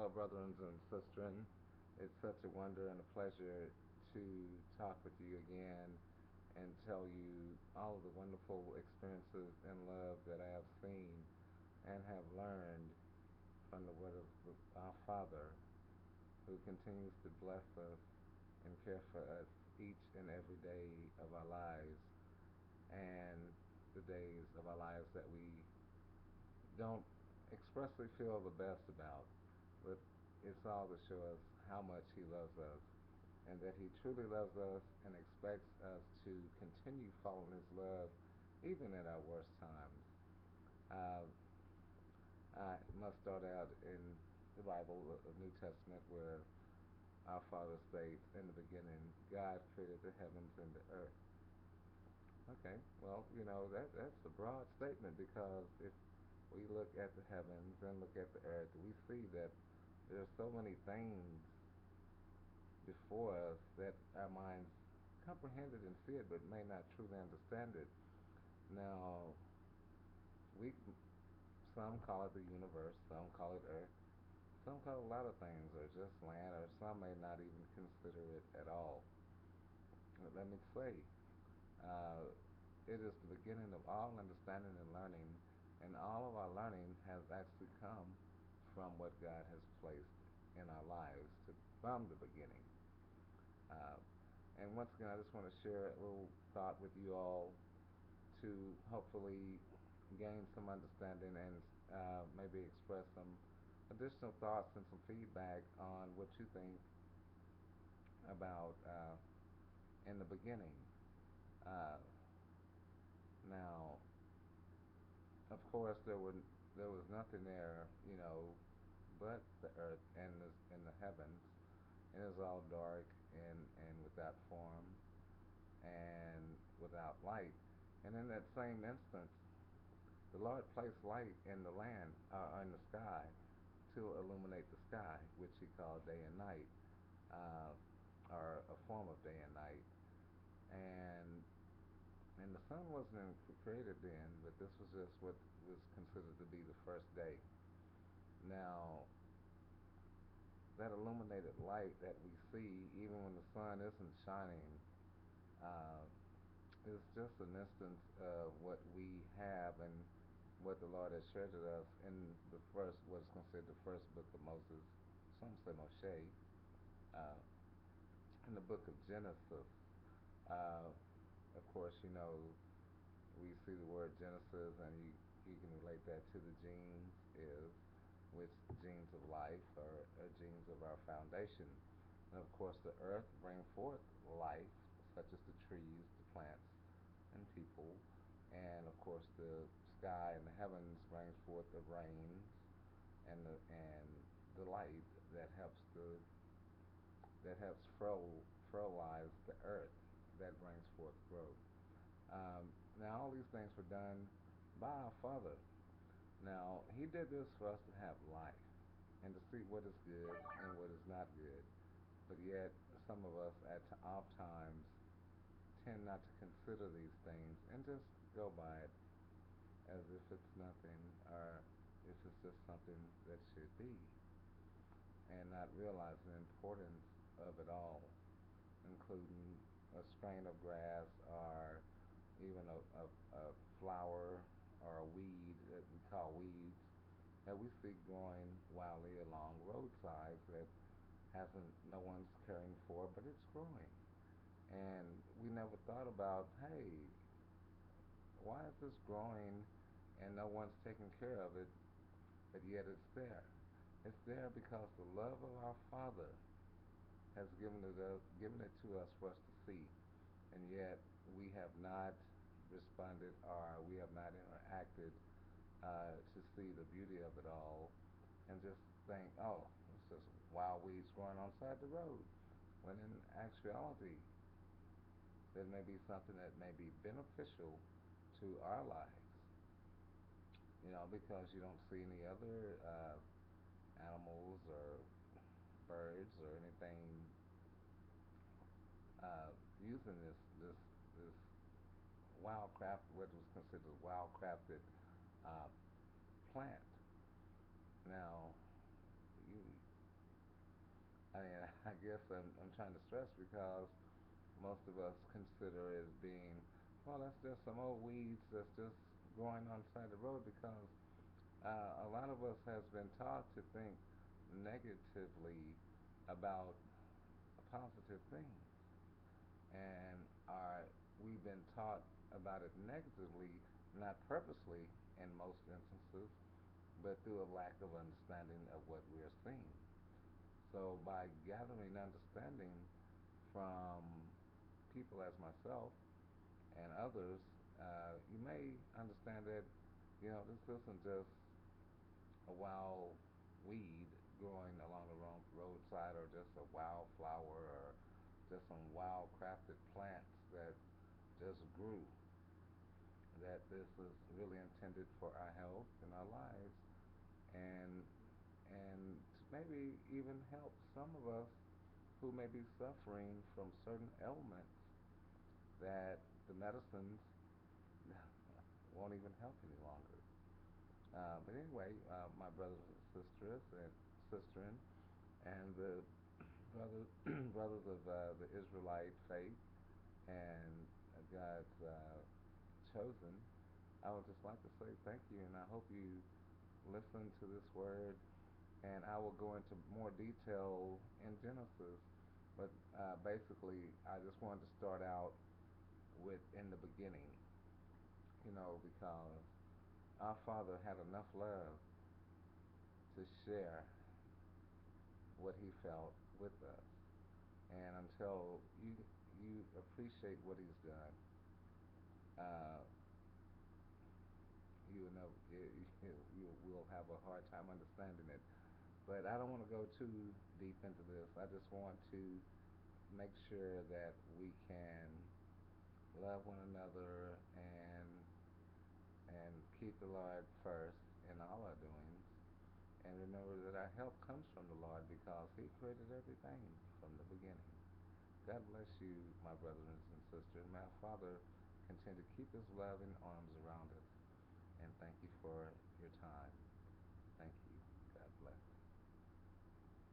Hello, brothers and sisters. It's such a wonder and a pleasure to talk with you again and tell you all of the wonderful experiences in love that I have seen and have learned from the Word of our Father, who continues to bless us and care for us each and every day of our lives and the days of our lives that we don't expressly feel the best about, but it's all to show us how much He loves us and that He truly loves us and expects us to continue following His love even in our worst times. Uh, I must start out in the Bible, the New Testament, where our Father states, in the beginning, God created the heavens and the earth. Okay, well, that's a broad statement because if we look at the heavens and look at the earth, we see that there are so many things before us that our minds comprehend it and see it, but may not truly understand it. Now, we some call it the universe, some call it Earth, some call it a lot of things, or just land, or some may not even consider it at all. But let me say, uh, it is the beginning of all understanding and learning, and all of our learning has actually come from what God has placed in our lives from the beginning. Uh, and once again, I just want to share a little thought with you all to hopefully gain some understanding and maybe express some additional thoughts and some feedback on what you think about in the beginning. Uh, Now, of course, there was nothing there, but the earth and the heavens, and it was all dark and without form and without light. And in that same instance, the Lord placed light in the land, in the sky, to illuminate the sky, which He called day and night, uh, or a form of day and night. And and the sun wasn't created then, but this was just what was considered to be the first day. Now, that illuminated light that we see, even when the sun isn't shining, uh, is just an instance of what we have and what the Lord has shared with us in the first, what's considered the first book of Moses. Some say Moshe, uh, in the book of Genesis. Uh, of course, we see the word Genesis, and you can relate that to the genes, is which genes of life are genes of our foundation. And of course, the earth brings forth life, such as the trees, the plants, and people. And of course, the sky and the heavens brings forth the rains and the light that helps fertilize the earth, that brings forth growth. Now, all these things were done by our Father. Now, He did this for us to have life and to see what is good and what is not good. But yet, some of us at off times tend not to consider these things and just go by it as if it's nothing or if it's just something that should be, and not realize the importance of it all, including a strain of grass or even a flower or a weed that we call weeds that we see growing wildly along roadsides that hasn't no one's caring for, but it's growing. And we never thought about, hey, why is this growing and no one's taking care of it, but yet it's there. It's there because the love of our Father has given it to us for us to see, and yet we have not responded or we have not interacted to see the beauty of it all, and just think, oh, it's just wild weeds growing on the side of the road. When in actuality, there may be something that may be beneficial to our lives. Because you don't see any other animals or birds or anything using this what was considered wild uh, plant. Now, you I guess I'm trying to stress because most of us consider it as being, well, that's just some old weeds that's just growing on the side of the road because a lot of us has been taught to think negatively about positive things, and are we've been taught about it negatively, not purposely in most instances, but through a lack of understanding of what we're seeing. So by gathering understanding from people as myself and others, you may understand that this isn't just a wild weed growing along the wrong roadside, or just a wild flower, or just some wild crafted plants that just grew. That this is really intended for our health and our lives, and to maybe even help some of us who may be suffering from certain ailments that the medicines won't even help any longer. But anyway, my brothers and sisterin, and the brothers brothers of the Israelite faith and God's chosen, I would just like to say thank you, and I hope you listen to this word. And I will go into more detail in Genesis, but basically, I just wanted to start out with in the beginning, because our Father had enough love to share what He felt with us. And until you appreciate what He's done, uh, you know you will have a hard time understanding it. But I don't want to go too deep into this. I just want to make sure that we can love one another and keep the Lord first in all our doings, and remember that our help comes from the Lord because He created everything from the beginning. God bless you, my brothers and sisters. May our Father continue to keep His loving arms around us. And thank you for your time.